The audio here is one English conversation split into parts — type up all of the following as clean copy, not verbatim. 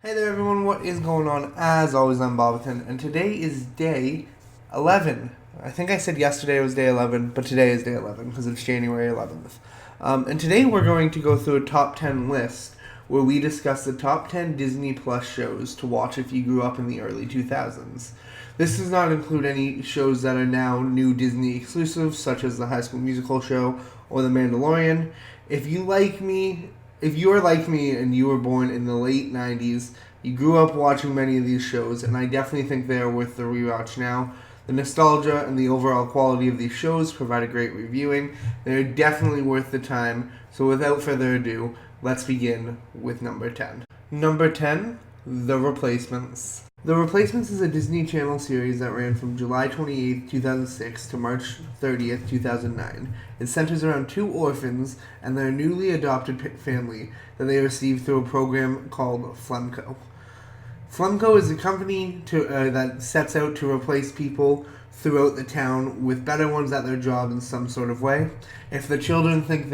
Hey there everyone, what is going on? As always, I'm Bobaton, and today is day 11. I think I said yesterday it was day 11, but today is day 11 because it's January 11th. And today we're going to go through a top 10 list where we discuss the top 10 Disney Plus shows to watch if you grew up in the early 2000s. This does not include any shows that are now new Disney exclusives, such as the High School Musical show or The Mandalorian. If you are like me and you were born in the late 90s, you grew up watching many of these shows, and I definitely think they are worth the rewatch now. The nostalgia and the overall quality of these shows provide a great reviewing. They're definitely worth the time, so without further ado, let's begin with number 10. Number 10, The Replacements. The Replacements is a Disney Channel series that ran from July 28, 2006 to March 30th, 2009. It centers around two orphans and their newly adopted family that they receive through a program called Flemco. Flemco is a company that sets out to replace people throughout the town with better ones at their job in some sort of way. If the children think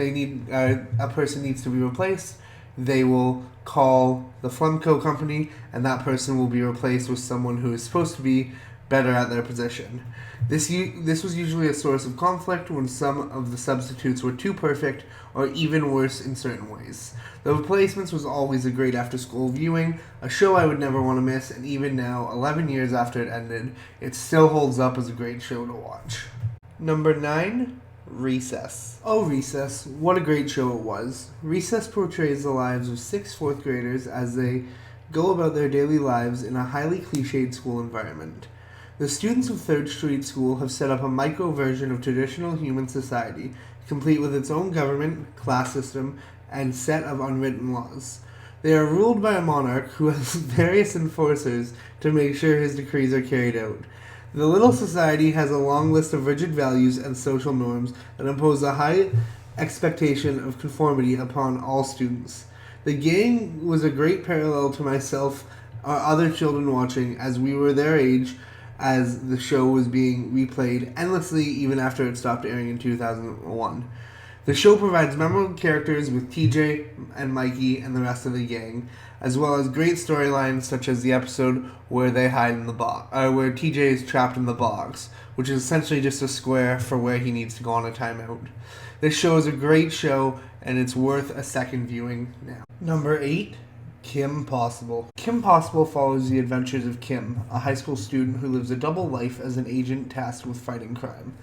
a person needs to be replaced, they will call the Flemco company, and that person will be replaced with someone who is supposed to be better at their position. This was usually a source of conflict when some of the substitutes were too perfect or even worse in certain ways. The Replacements was always a great after-school viewing, a show I would never want to miss, and even now, 11 years after it ended, it still holds up as a great show to watch. Number 9, Recess. Oh, Recess. What a great show it was. Recess portrays the lives of 6 fourth graders as they go about their daily lives in a highly cliched school environment. The students of 3rd Street School have set up a micro version of traditional human society, complete with its own government, class system, and set of unwritten laws. They are ruled by a monarch who has various enforcers to make sure his decrees are carried out. The little society has a long list of rigid values and social norms that impose a high expectation of conformity upon all students. The gang was a great parallel to myself or other children watching as we were their age as the show was being replayed endlessly even after it stopped airing in 2001. The show provides memorable characters with TJ and Mikey and the rest of the gang, as well as great storylines such as the episode where they hide in the box, where TJ is trapped in the box, which is essentially just a square for where he needs to go on a timeout. This show is a great show, and it's worth a second viewing now. Number 8, Kim Possible. Kim Possible follows the adventures of Kim, a high school student who lives a double life as an agent tasked with fighting crime.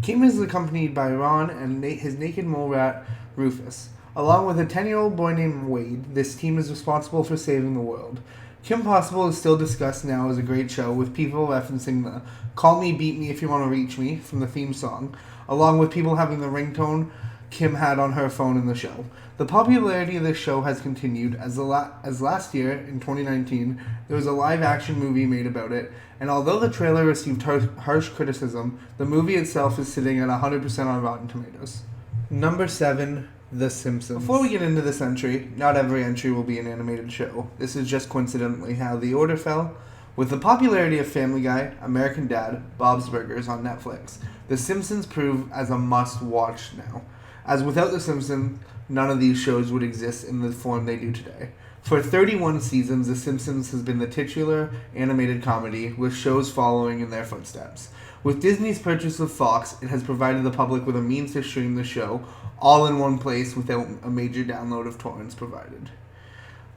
Kim is accompanied by Ron and his naked mole rat, Rufus. Along with a 10-year-old boy named Wade, this team is responsible for saving the world. Kim Possible is still discussed now as a great show, with people referencing the Call Me Beat Me If You Want to Reach Me from the theme song, along with people having the ringtone Kim had on her phone in the show. The popularity of this show has continued as last year, in 2019, there was a live-action movie made about it, and although the trailer received harsh criticism, the movie itself is sitting at 100% on Rotten Tomatoes. Number 7, The Simpsons. Before we get into this entry, not every entry will be an animated show. This is just coincidentally how the order fell. With the popularity of Family Guy, American Dad, Bob's Burgers on Netflix, The Simpsons prove as a must-watch now. As without The Simpsons, none of these shows would exist in the form they do today. For 31 seasons, The Simpsons has been the titular animated comedy, with shows following in their footsteps. With Disney's purchase of Fox, it has provided the public with a means to stream the show, all in one place without a major download of torrents provided.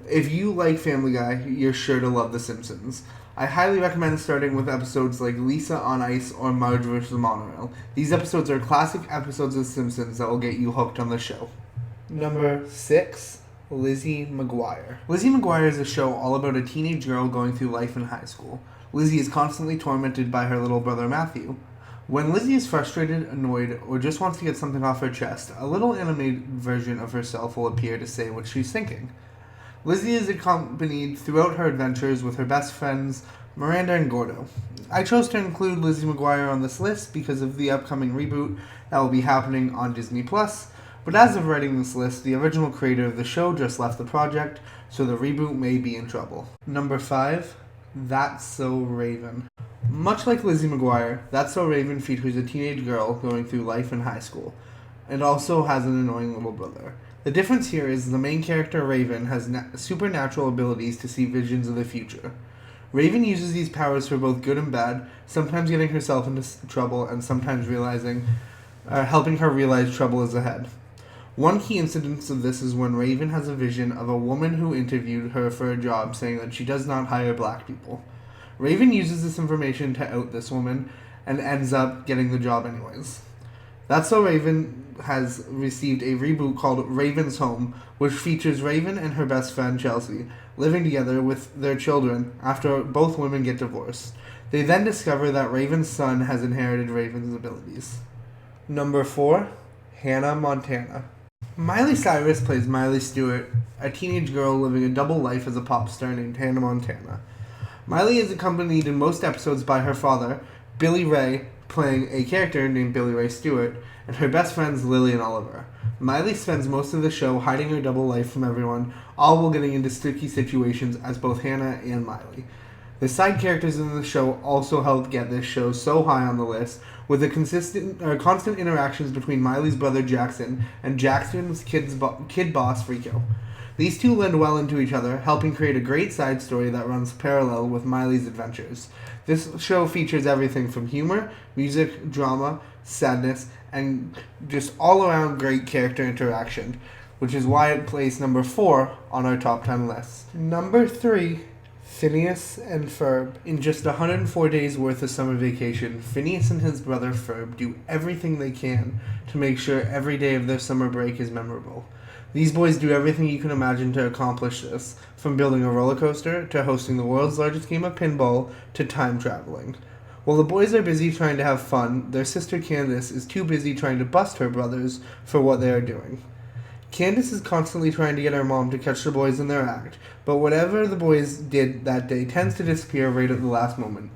If you like Family Guy, you're sure to love The Simpsons. I highly recommend starting with episodes like Lisa on Ice or Marge vs. Monorail. These episodes are classic episodes of The Simpsons that will get you hooked on the show. Number 6, Lizzie McGuire. Lizzie McGuire is a show all about a teenage girl going through life in high school. Lizzie is constantly tormented by her little brother Matthew. When Lizzie is frustrated, annoyed, or just wants to get something off her chest, a little animated version of herself will appear to say what she's thinking. Lizzie is accompanied throughout her adventures with her best friends Miranda and Gordo. I chose to include Lizzie McGuire on this list because of the upcoming reboot that will be happening on Disney+, but as of writing this list, the original creator of the show just left the project, so the reboot may be in trouble. Number 5, That's So Raven. Much like Lizzie McGuire, That's So Raven features a teenage girl going through life in high school, and also has an annoying little brother. The difference here is the main character, Raven, has supernatural abilities to see visions of the future. Raven uses these powers for both good and bad, sometimes getting herself into trouble and sometimes helping her realize trouble is ahead. One key incident of this is when Raven has a vision of a woman who interviewed her for a job saying that she does not hire black people. Raven uses this information to out this woman and ends up getting the job anyways. That's so Raven has received a reboot called Raven's Home, which features Raven and her best friend Chelsea living together with their children after both women get divorced. They then discover that Raven's son has inherited Raven's abilities. Number 4, Hannah Montana. Miley Cyrus plays Miley Stewart, a teenage girl living a double life as a pop star named Hannah Montana. Miley is accompanied in most episodes by her father, Billy Ray, playing a character named Billy Ray Stewart, and her best friends Lily and Oliver. Miley spends most of the show hiding her double life from everyone, all while getting into sticky situations as both Hannah and Miley. The side characters in the show also helped get this show so high on the list, with the constant interactions between Miley's brother Jackson and Jackson's kid boss Rico. These two blend well into each other, helping create a great side story that runs parallel with Miley's adventures. This show features everything from humor, music, drama, sadness, and just all-around great character interaction, which is why it placed number 4 on our top 10 list. Number 3, Phineas and Ferb. In just 104 days worth of summer vacation, Phineas and his brother Ferb do everything they can to make sure every day of their summer break is memorable. These boys do everything you can imagine to accomplish this, from building a roller coaster, to hosting the world's largest game of pinball, to time traveling. While the boys are busy trying to have fun, their sister Candace is too busy trying to bust her brothers for what they are doing. Candace is constantly trying to get her mom to catch the boys in their act, but whatever the boys did that day tends to disappear right at the last moment.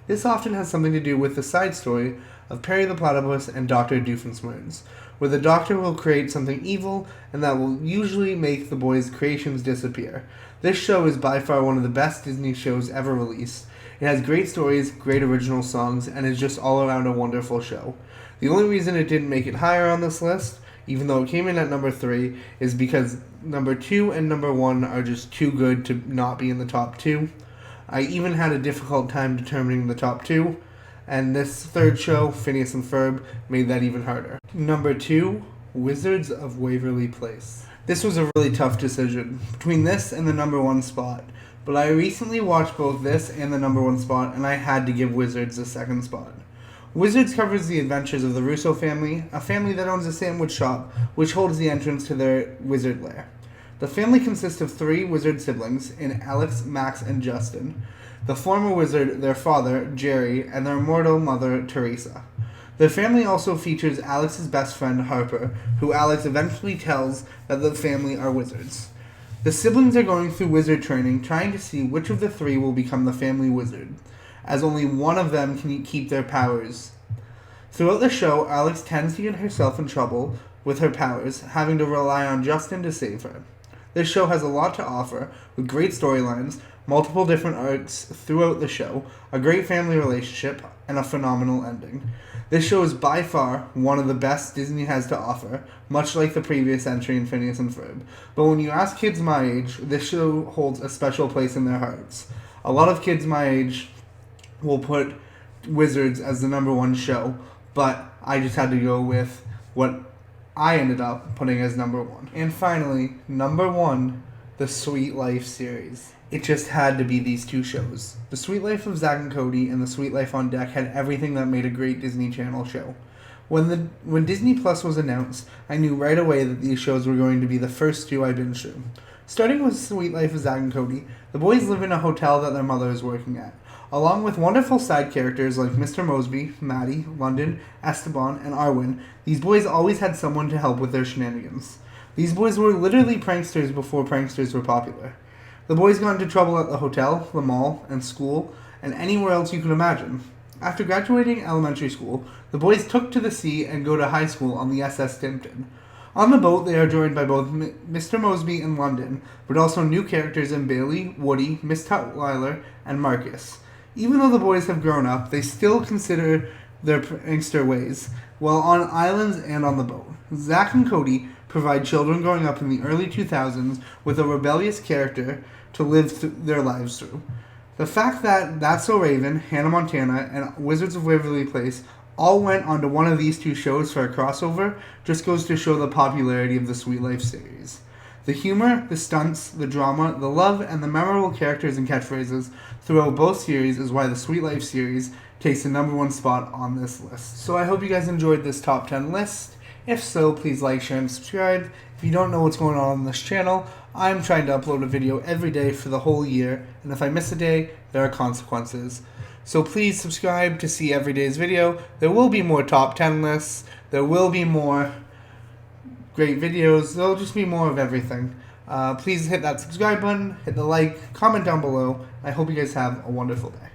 This often has something to do with the side story of Perry the Platypus and Dr. Doofenshmirtz, where the doctor will create something evil and that will usually make the boys' creations disappear. This show is by far one of the best Disney shows ever released. It has great stories, great original songs, and is just all around a wonderful show. The only reason it didn't make it higher on this list, even though it came in at number 3, is because number 2 and number 1 are just too good to not be in the top 2. I even had a difficult time determining the top 2, and this third show, Phineas and Ferb, made that even harder. Number 2, Wizards of Waverly Place. This was a really tough decision between this and the number 1 spot, but I recently watched both this and the number 1 spot, and I had to give Wizards the second spot. Wizards covers the adventures of the Russo family, a family that owns a sandwich shop, which holds the entrance to their wizard lair. The family consists of 3 wizard siblings, in Alex, Max, and Justin. The former wizard, their father, Jerry, and their mortal mother, Teresa. The family also features Alex's best friend, Harper, who Alex eventually tells that the family are wizards. The siblings are going through wizard training, trying to see which of the 3 will become the family wizard, as only one of them can keep their powers. Throughout the show, Alex tends to get herself in trouble with her powers, having to rely on Justin to save her. This show has a lot to offer, with great storylines, multiple different arcs throughout the show, a great family relationship, and a phenomenal ending. This show is by far one of the best Disney has to offer, much like the previous entry in Phineas and Ferb. But when you ask kids my age, this show holds a special place in their hearts. A lot of kids my age will put Wizards as the number 1 show, but I just had to go with what I ended up putting as number 1. And finally, number 1, The Sweet Life series. It just had to be these 2 shows. The Sweet Life of Zack and Cody and The Sweet Life on Deck had everything that made a great Disney Channel show. When Disney Plus was announced, I knew right away that these shows were going to be the first 2 I binged through. Starting with Sweet Life of Zack and Cody, the boys live in a hotel that their mother is working at, along with wonderful side characters like Mr. Mosby, Maddie, London, Esteban, and Arwen. These boys always had someone to help with their shenanigans. These boys were literally pranksters before pranksters were popular. The boys got into trouble at the hotel, the mall, and school, and anywhere else you can imagine. After graduating elementary school, the boys took to the sea and go to high school on the SS Timpton. On the boat, they are joined by both Mr. Mosby and London, but also new characters in Bailey, Woody, Miss Tutwiler, and Marcus. Even though the boys have grown up, they still consider their prankster ways, while on islands and on the boat. Zack and Cody provide children growing up in the early 2000s with a rebellious character to live their lives through. The fact that That's So Raven, Hannah Montana, and Wizards of Waverly Place all went onto one of these two shows for a crossover just goes to show the popularity of the Sweet Life series. The humor, the stunts, the drama, the love, and the memorable characters and catchphrases throughout both series is why the Sweet Life series takes the #1 spot on this list. So I hope you guys enjoyed this top 10 list. If so, please like, share, and subscribe. If you don't know what's going on this channel, I'm trying to upload a video every day for the whole year, and if I miss a day, there are consequences. So please subscribe to see every day's video. There will be more top 10 lists. There will be more great videos. There'll just be more of everything. Please hit that subscribe button, hit the like, comment down below. I hope you guys have a wonderful day.